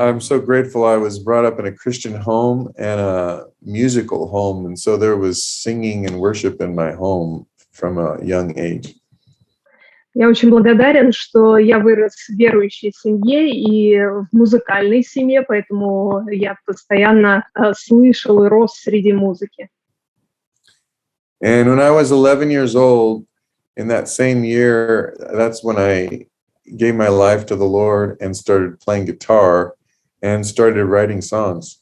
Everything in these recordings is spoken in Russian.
I'm so grateful I was brought up in a Christian home and a musical home, and so there was singing and worship in my home from a young age. Я очень благодарен, что я вырос в верующей семье и в музыкальной семье, поэтому я постоянно слышал и рос среди музыки. And when I was 11 years old, in that same year, that's when I gave my life to the Lord and started playing guitar and started writing songs.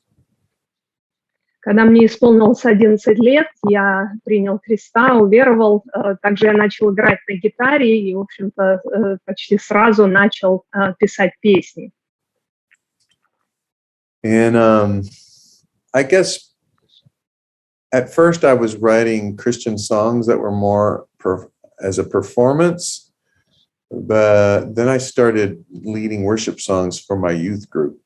Когда мне исполнилось 11 лет, я принял Христа, уверовал. Также я начал играть на гитаре и, в общем-то, почти сразу начал писать песни. And I guess at first I was writing Christian songs that were more as a performance, but then I started leading worship songs for my youth group.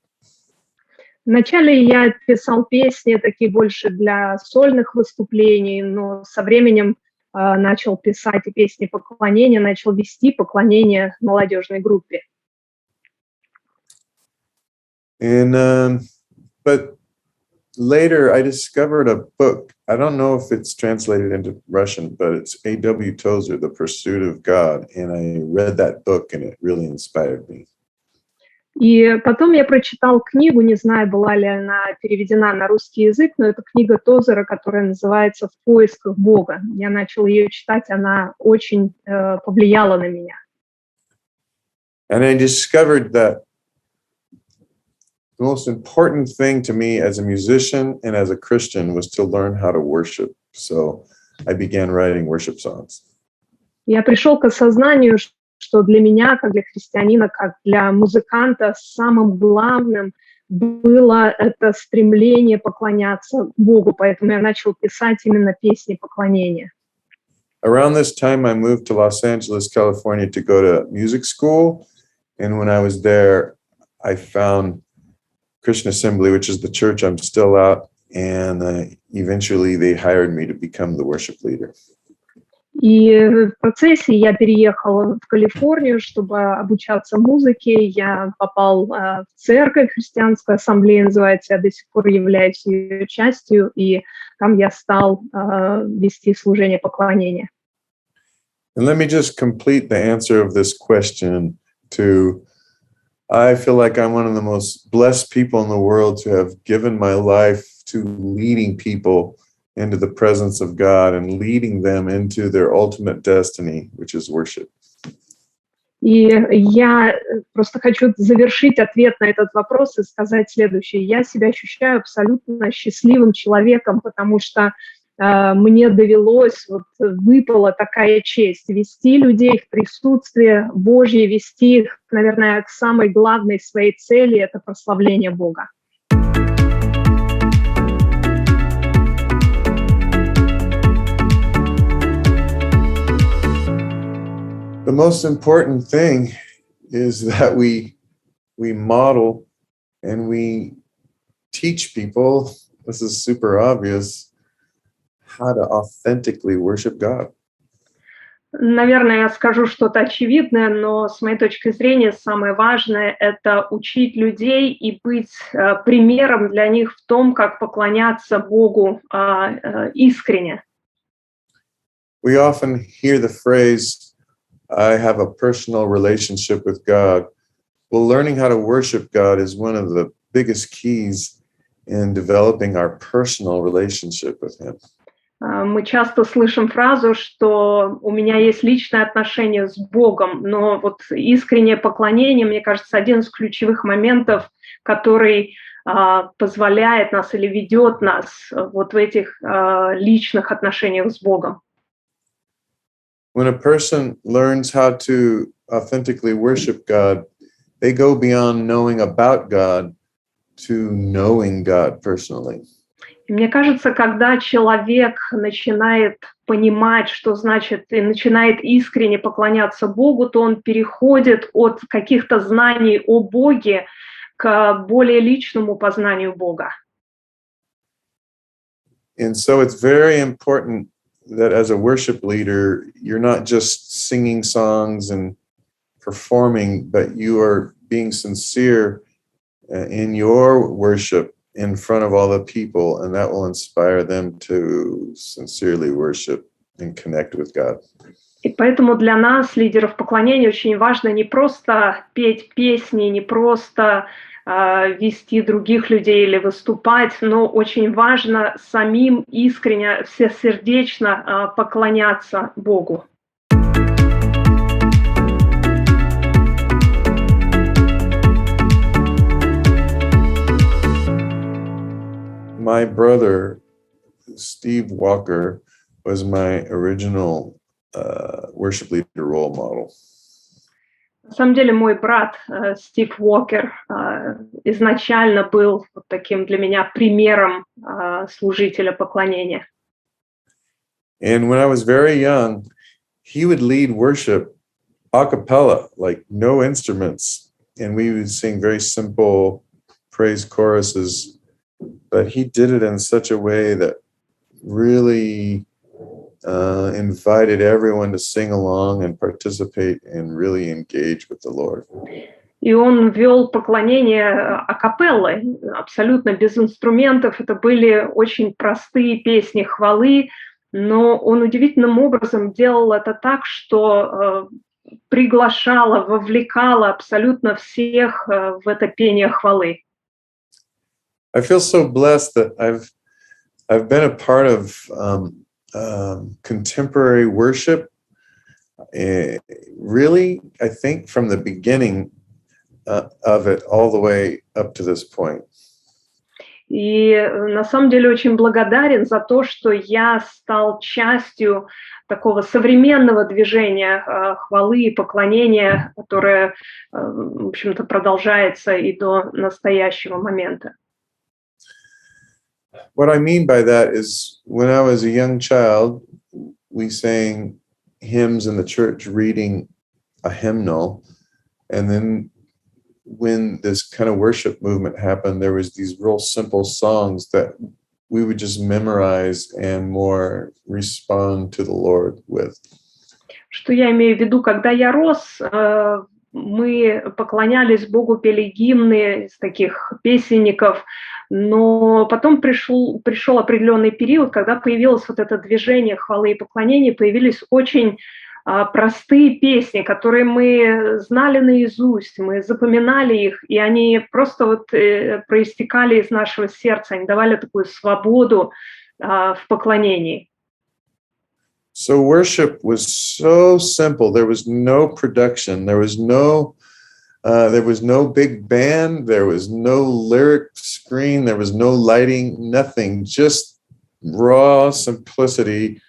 Вначале я писал песни такие больше для сольных выступлений, но со временем начал писать и песни поклонения, начал вести поклонение в молодежной группе. And but later I discovered a book. I don't know if it's translated into Russian, but it's A.W. Tozer, The Pursuit of God, and I read that book and it really inspired me. И потом я прочитал книгу, не знаю, была ли она переведена на русский язык, но это книга Тозера, которая называется «В поисках Бога». Я начал ее читать, она очень повлияла на меня. And I discovered that the most important thing to me as a musician and as a Christian was to learn how to worship. So I began writing worship songs. Я пришел к осознанию, что для меня, как для христианина, как для музыканта, самым главным было это стремление поклоняться Богу, поэтому я начал писать именно песни поклонения. Around this time, I moved to Los-Anджелese, California to go to music school, and when I was there, I found Christian Assembly, which is the church I'm still at, and eventually they hired me to become the worship leader. И в процессе я переехала в Калифорнию, чтобы обучаться музыке. Я попал в церковь, христианскую ассамблею называется, я до сих пор являюсь ее частью, и там я стал вести служение поклонения. And let me just complete the answer of this question to, I feel like I'm one of the most blessed people in the world to have given my life to leading people into the presence of God and leading them into their ultimate destiny, which is worship. И я просто хочу завершить ответ на этот вопрос и сказать следующее. Я себя ощущаю абсолютно счастливым человеком, потому что мне довелось, выпала такая честь вести людей в присутствие Божье, вести их, наверное, к самой главной своей цели – это прославление Бога. The most important thing is that we model and we teach people, this is super obvious, how to authentically worship God. Наверное, я скажу что-то очевидное, но с моей точки зрения самое важное – это учить людей и быть примером для них в том, как поклоняться Богу искренне. We often hear the phrase, I have a personal relationship with God. Well, learning how to worship God is one of the biggest keys in developing our personal relationship with Him. Мы часто слышим фразу, что у меня есть личное отношение с Богом, но вот искреннее поклонение, мне кажется, один из ключевых моментов, который позволяет нас или ведет нас вот в этих личных отношениях с Богом. When a person learns how to authentically worship God, they go beyond knowing about God to knowing God personally. Мне кажется, когда человек начинает понимать, что значит, и начинает искренне поклоняться Богу, то он переходит от каких-то знаний о Боге к более личному познанию Бога. And so it's very important that as a worship leader, you're not just singing songs and performing, but you are being sincere in your worship in front of all the people, and that will inspire them to sincerely worship and connect with God. И поэтому для нас, лидеров поклонения, очень важно не просто петь песни, не просто вести других людей или выступать, но очень важно самим искренне, всесердечно поклоняться Богу. My brother, Steve Walker, was my original worship leader role model. На самом деле мой брат Стив Уокер изначально был вот таким для меня примером служителя поклонения. And when I was very young, he would lead worship a cappella, like no instruments, and we would sing very simple praise choruses. But he did it in such a way that really invited everyone to sing along and participate and really engage with the Lord. И он вел поклонение акапеллой, абсолютно без инструментов. Это были очень простые песни хвалы, но он удивительным образом делал это так, что приглашало, вовлекало абсолютно всех в это пение хвалы. I feel so blessed that I've been a part of contemporary worship. Really, I think from the beginning of it all the way up to this point. И на самом деле очень благодарен за то, что я стал частью такого современного движения хвалы и поклонения, которое, в общем-то, продолжается и до настоящего момента. What I mean by that is when I was a young child, we sang hymns in the church reading a hymnal. And then when this kind of worship movement happened, there was these real simple songs that we would just memorize and more respond to the Lord with. Что я имею в виду, когда я рос, мы поклонялись Богу, пели гимны из таких песенников, но потом пришел определенный период, когда появилось вот это движение хвалы и поклонения, появились очень простые песни, которые мы знали наизусть, мы запоминали их, и они просто вот проистекали из нашего сердца, они давали такую свободу в поклонении. So worship was so simple. There was no production. There was no big band. There was no lyric screen. There was no lighting. Nothing. Just raw simplicity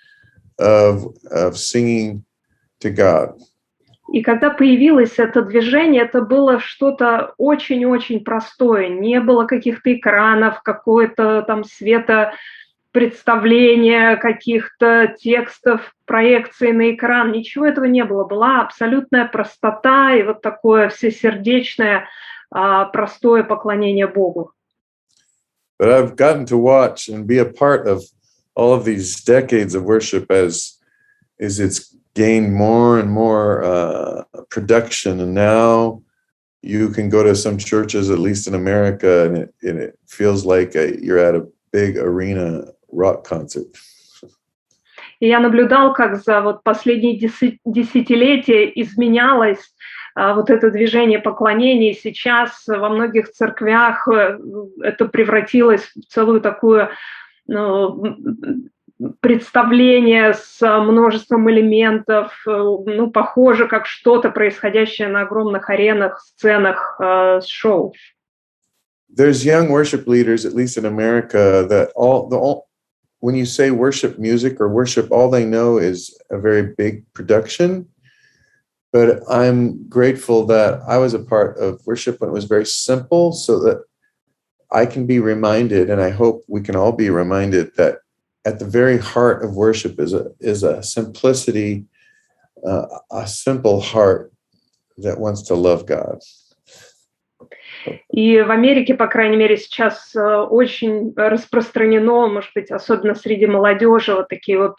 of singing to God. И когда появилось это движение, это было что-то очень-очень простое. Не было каких-то экранов, какой-то там света. Представления, каких-то текстов, проекций на экран, ничего этого не было. Была абсолютная простота и вот такое всесердечное, простое поклонение Богу. But I've gotten to watch and be a part of all of these decades of worship as it's gained more and more production, and now you can go to some churches, at least in America, and it feels like you're at a big arena rock concert. И я наблюдал, как за вот последние десятилетия изменялось вот это движение поклонения. Сейчас во многих церквях это превратилось в целую такую представление с множеством элементов, похоже, как что-то происходящее на огромных аренах, сценах с шоу. There's young worship leaders, at least in America, that when you say worship music or worship, all they know is a very big production. But I'm grateful that I was a part of worship when it was very simple, so that I can be reminded, and I hope we can all be reminded, that at the very heart of worship is a simplicity, a simple heart that wants to love God. И в Америке, по крайней мере, сейчас очень распространено, может быть, особенно среди молодежи, вот такие вот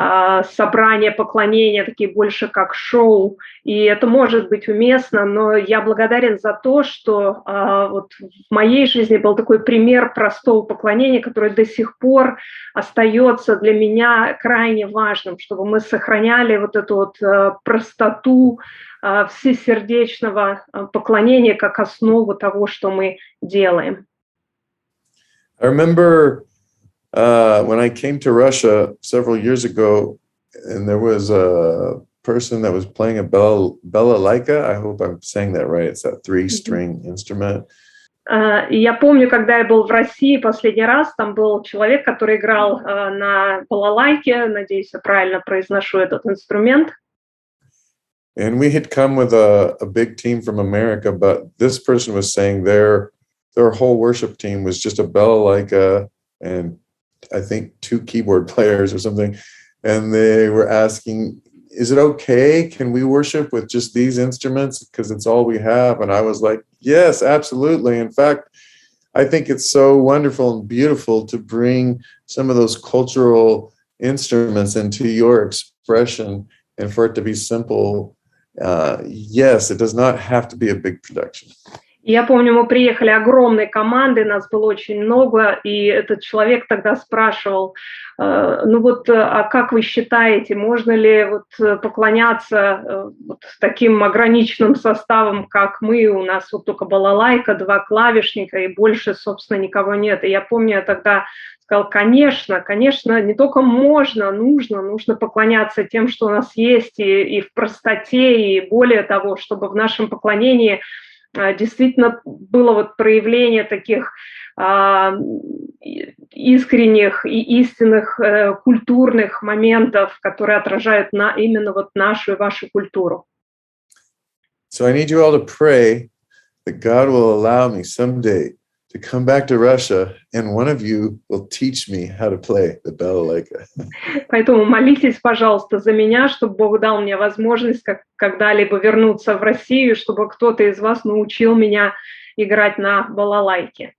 собрания, поклонения, такие больше как шоу, и это может быть уместно, но я благодарен за то, что вот в моей жизни был такой пример простого поклонения, который до сих пор остается для меня крайне важным, чтобы мы сохраняли вот эту вот простоту всесердечного поклонения как основу того, что мы делаем. I remember when I came to Russia several years ago, and there was a person that was playing a balalaika. I hope I'm saying that right. It's that three-string instrument. И я помню, когда я был в России последний раз, там был человек, который играл на балалайке, надеюсь, я правильно произношу этот инструмент. And we had come with a big team from America, but this person was saying their whole worship team was just a balalaika and I think 2 keyboard players or something. And they were asking, is it okay? Can we worship with just these instruments? Because it's all we have. And I was like, yes, absolutely. In fact, I think it's so wonderful and beautiful to bring some of those cultural instruments into your expression and for it to be simple. Yes, it does not have to be a big production. Я помню, мы приехали огромной командой, нас было очень много, и этот человек тогда спрашивал, ну вот, а как вы считаете, можно ли вот поклоняться вот таким ограниченным составом, как мы, у нас вот только балалайка, 2 клавишника, и больше, собственно, никого нет. И я помню, я тогда сказал, конечно, не только можно, нужно поклоняться тем, что у нас есть, и в простоте, и более того, чтобы в нашем поклонении действительно было вот проявление таких искренних и истинных культурных моментов, которые отражают именно вот нашу и вашу культуру. So I need you all to pray that God will allow me someday to come back to Russia, and one of you will teach me how to play the balalaika. Поэтому молитесь, пожалуйста, за меня, чтобы Бог дал мне возможность когда-либо вернуться в Россию, чтобы кто-то из вас научил меня играть на балалайке.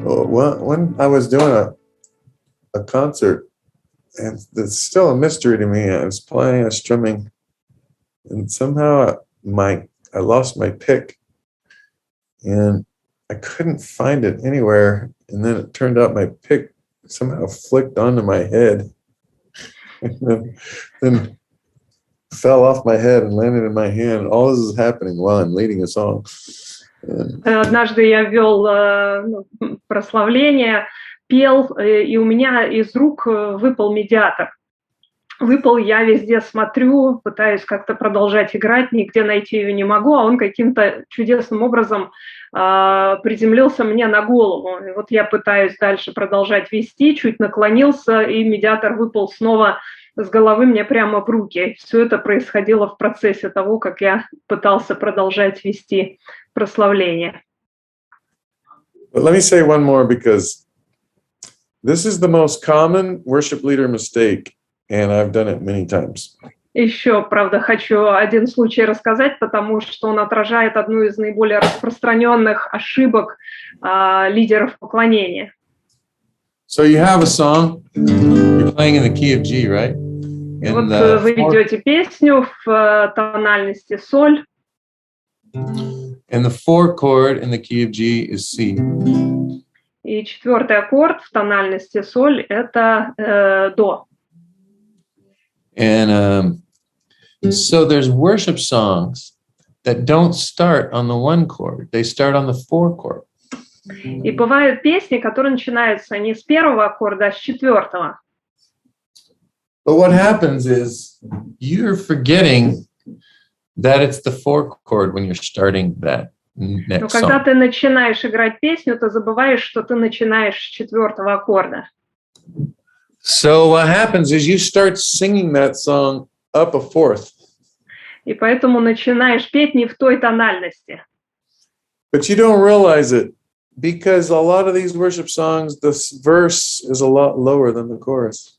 When I was doing a concert, and it's still a mystery to me. I was strumming, and somehow I lost my pick, and I couldn't find it anywhere. And then it turned out my pick somehow flicked onto my head, and then fell off my head and landed in my hand. All this is happening while I'm leading a song. Однажды я вел прославление, пел, и у меня из рук выпал медиатор. Выпал, я везде смотрю, пытаюсь как-то продолжать играть, нигде найти ее не могу, а он каким-то чудесным образом приземлился мне на голову. И вот я пытаюсь дальше продолжать вести, чуть наклонился, и медиатор выпал снова с головы мне прямо в руки. Все это происходило в процессе того, как я пытался продолжать вести прославление. But let me say one more, because this is the most common worship leader mistake, and I've done it many times. Еще, правда, хочу один случай рассказать, потому что он отражает одну из наиболее распространенных ошибок лидеров поклонения. So you have a song, you're playing in the key of G, right? Вот вы ведете песню в тональности соль. And the 4th chord in the key of G is C. И 4-й аккорд в тональности соль — это до. And so there's worship songs that don't start on the 1 chord; they start on the 4 chord. И бывают песни, которые начинаются не с 1-го аккорда, а с 4-го. But what happens is you're forgetting that it's the 4th chord when you're starting that next Но когда song. ты начинаешь играть песню, ты забываешь, что ты начинаешь с 4-го аккорда. So what happens is you start singing that song up a 4th. И поэтому начинаешь петь не в той тональности. But you don't realize it, because a lot of these worship songs, the verse is a lot lower than the chorus.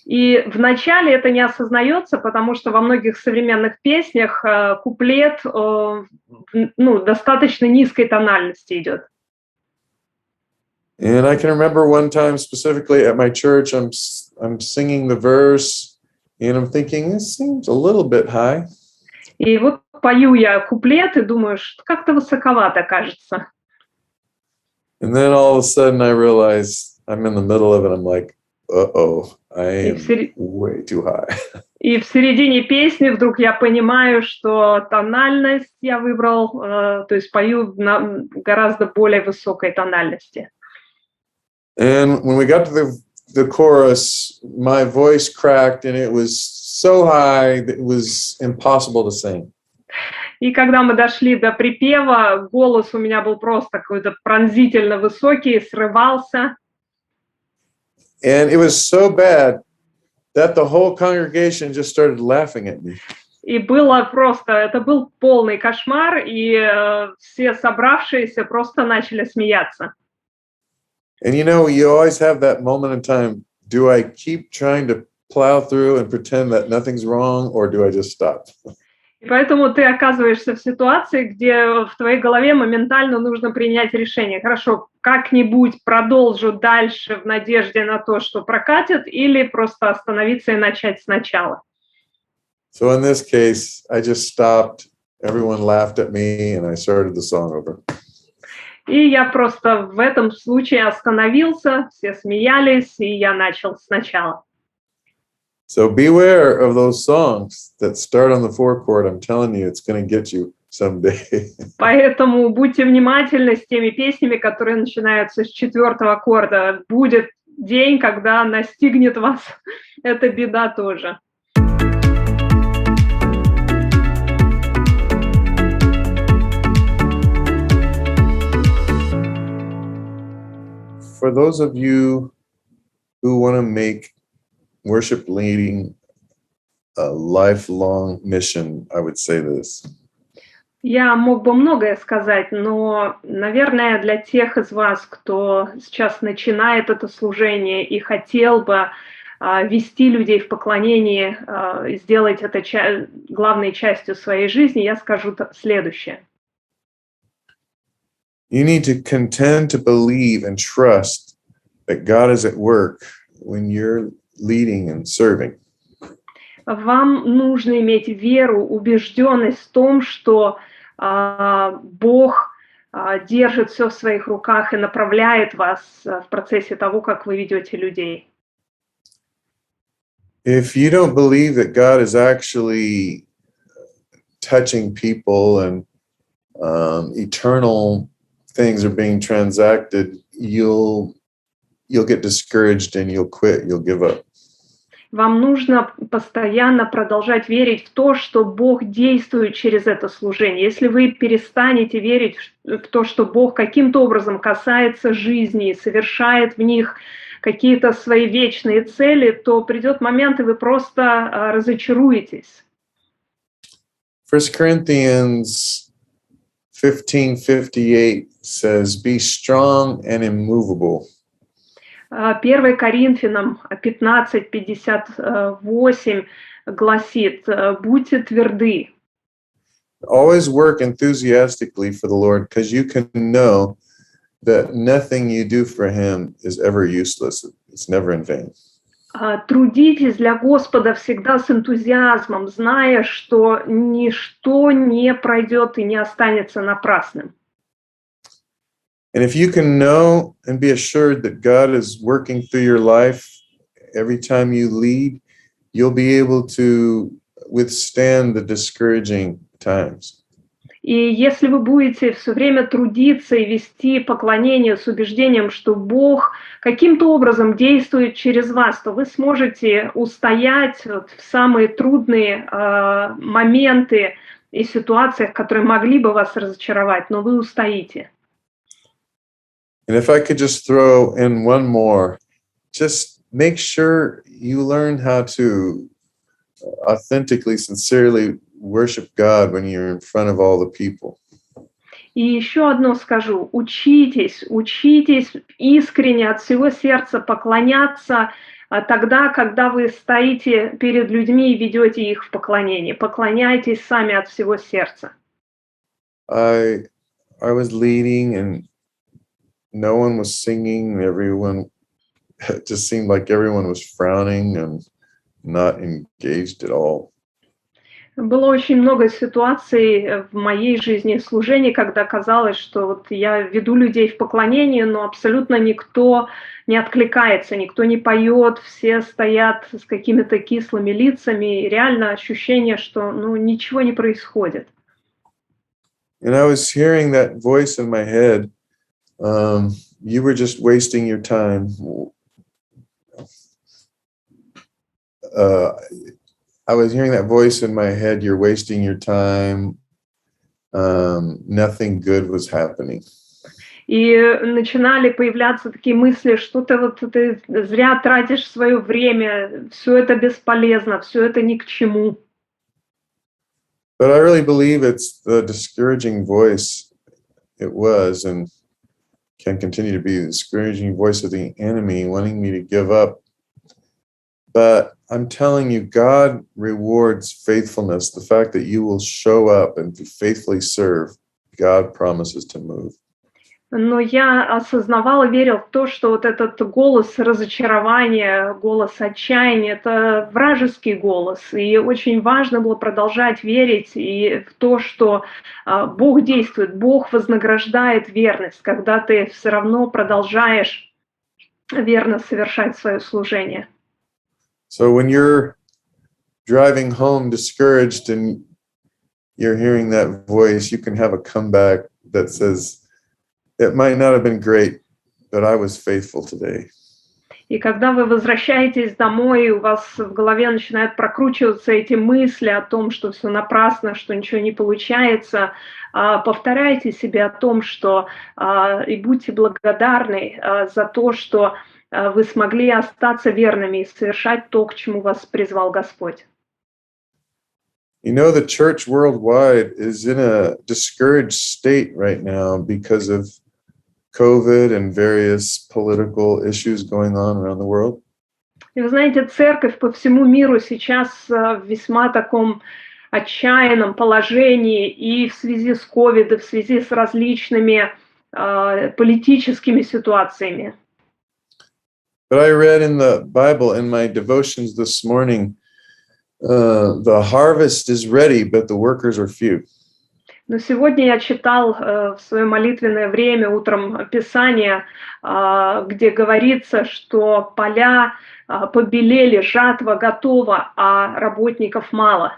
И вначале это не осознается, потому что во многих современных песнях куплет достаточно низкой тональности идет. And I can remember one time specifically at my church, I'm singing the verse, and I'm thinking, this seems a little bit high. И вот пою я куплет и думаю, что как-то высоковато кажется. And then all of a sudden I realize I'm in the middle of it. I'm like, uh-oh, I am way too high. И в середине песни вдруг я понимаю, что тональность я выбрал, то есть пою на гораздо более высокой тональности. And when we got to the chorus, my voice cracked and it was so high that it was impossible to sing. И когда мы дошли до припева, голос у меня был просто какой-то пронзительно высокий, срывался. And it was so bad that the whole congregation just started laughing at me. И было просто, это был полный кошмар, и все собравшиеся просто начали смеяться. And you know, you always have that moment in time. Do I keep trying to plow through and pretend that nothing's wrong, or do I just stop? И поэтому ты оказываешься в ситуации, где в твоей голове моментально нужно принять решение. Хорошо, как-нибудь продолжу дальше в надежде на то, что прокатит, или просто остановиться и начать сначала. So in this case, I just stopped. Everyone laughed at me, and I started the song over. И я просто в этом случае остановился, все смеялись, и я начал сначала. So beware of those songs that start on the 4 chord. I'm telling you, it's going to get you someday. Поэтому будьте внимательны с теми песнями, которые начинаются с 4-го аккорда. Будет день, когда настигнет вас эта беда тоже. For those of you who want to make worship leading a lifelong mission, I would say this. Я мог бы многое сказать, но, наверное, для тех из вас, кто сейчас начинает это служение и хотел бы вести людей в поклонении, сделать это главной частью своей жизни, я скажу следующее. You need to contend to believe and trust that God is at work when you're leading and serving. Вам нужно иметь веру, убежденность в том, что Бог держит все в своих руках и направляет вас в процессе того, как вы ведете людей. If you don't believe that God is actually touching people and eternal things are being transacted, you'll get discouraged and you'll quit, you'll give up. Вам нужно постоянно продолжать верить в то, что Бог действует через это служение. Если вы перестанете верить в то, что Бог каким-то образом касается жизни и совершает в них какие-то свои вечные цели, то придет момент, и вы просто разочаруетесь. 1 Corinthians 15:58 says, "Be strong and immovable." 1 Коринфянам 15:58 гласит: «Будьте тверды». Always work enthusiastically for the Lord, because you can know that nothing you do for Him is ever useless. It's never in vain. Трудитесь для Господа всегда с энтузиазмом, зная, что ничто не пройдет и не останется напрасным. And if you can know and be assured that God is working through your life every time you lead, you'll be able to withstand the discouraging times. И если вы будете все время трудиться и вести поклонение с убеждением, что Бог каким-то образом действует через вас, то вы сможете устоять в самые трудные моменты и ситуациях, которые могли бы вас разочаровать, но вы устоите. And if I could just throw in one more, just make sure you learn how to authentically, sincerely worship God when you're in front of all the people. И еще одно скажу: учитесь искренне от всего сердца поклоняться тогда, когда вы стоите перед людьми и ведете их в поклонение. Поклоняйтесь сами от всего сердца. I was leading and no one was singing. Everyone, it just seemed like everyone was frowning and not engaged at all. Было очень много ситуаций в моей жизни служений, когда казалось, что вот я веду людей в поклонение, но абсолютно никто не откликается, никто не поет, все стоят с какими-то кислыми лицами, и реально ощущение, что ничего не происходит. And I was hearing that voice in my head, you were just wasting your time. I was hearing that voice in my head, you're wasting your time. Nothing good was happening. И начинали появляться такие мысли, что ты зря тратишь свое время, все это бесполезно, все это ни к чему. But I really believe it's the discouraging voice it was and can continue to be the discouraging voice of the enemy wanting me to give up. But I'm telling you, God rewards faithfulness. The fact that you will show up and faithfully serve, God promises to move. Но я осознавала, верила в то, что вот этот голос разочарования, голос отчаяния — это вражеский голос. И очень важно было продолжать верить и в то, что Бог действует, Бог вознаграждает верность, когда ты все равно продолжаешь верно совершать свое служение. So when you're driving home discouraged and you're hearing that voice, you can have a comeback that says, it might not have been great, but I was faithful today. И когда вы возвращаетесь домой, у вас в голове начинают прокручиваться эти мысли о том, что все напрасно, что ничего не получается, повторяйте себе о том, что и будьте благодарны за то, что вы смогли остаться верными и совершать то, к чему вас призвал Господь. You know, the church worldwide is in a discouraged state right now because of COVID and various political issues going on around the world. И вы знаете, церковь по всему миру сейчас в весьма таком отчаянном положении и в связи с COVID, и в связи с различными политическими ситуациями. But I read in the Bible in my devotions this morning, the harvest is ready, but the workers are few. Но сегодня я читал в свое молитвенное время утром Писание, где говорится, что поля побелели, жатва готова, а работников мало.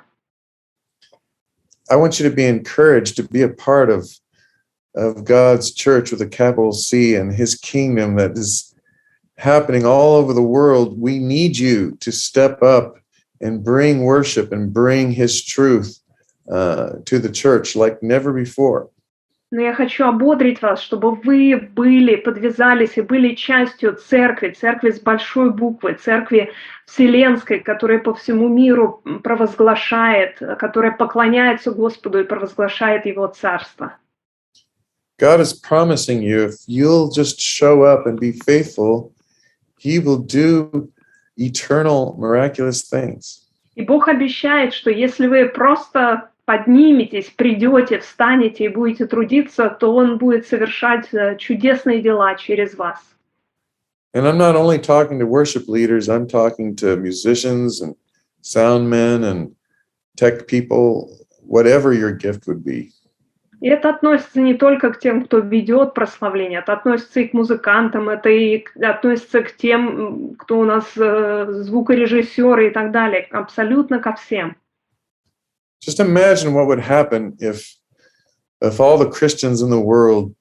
I want you to be encouraged to be a part of God's church with a capital C and His kingdom that is happening all over the world. We need you to step up and bring worship and bring His truth to the church like never before. Но я хочу ободрить вас, чтобы вы подвязались и были частью церкви, церкви с большой буквы, церкви вселенской, которая по всему миру провозглашает, которая поклоняется Господу и провозглашает Его Царство. God is promising you, if you'll just show up and be faithful, He will do eternal, miraculous things. И Бог обещает, что если вы просто подниметесь, придете, встанете и будете трудиться, то Он будет совершать чудесные дела через вас. And I'm not only talking to worship leaders, I'm talking to musicians and sound men and tech people, whatever your gift would be. И это относится не только к тем, кто ведет прославление, это относится и к музыкантам, это и относится к тем, кто у нас звукорежиссеры и так далее, абсолютно ко всем. Just imagine what would happen if all the Christians in the world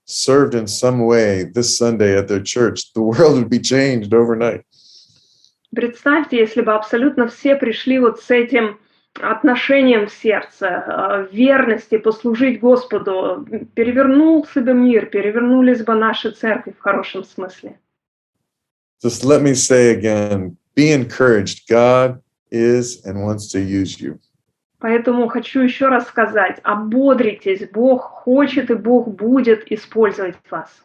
served in some way this Sunday at their church. The world would be changed overnight. Представьте, если бы абсолютно все пришли вот с этим отношением в сердце, верности, послужить Господу, перевернулся бы мир, перевернулись бы наши церкви в хорошем смысле. Just let me say again, be encouraged. God is and wants to use you. Поэтому хочу еще раз сказать, ободритесь, Бог хочет и Бог будет использовать вас.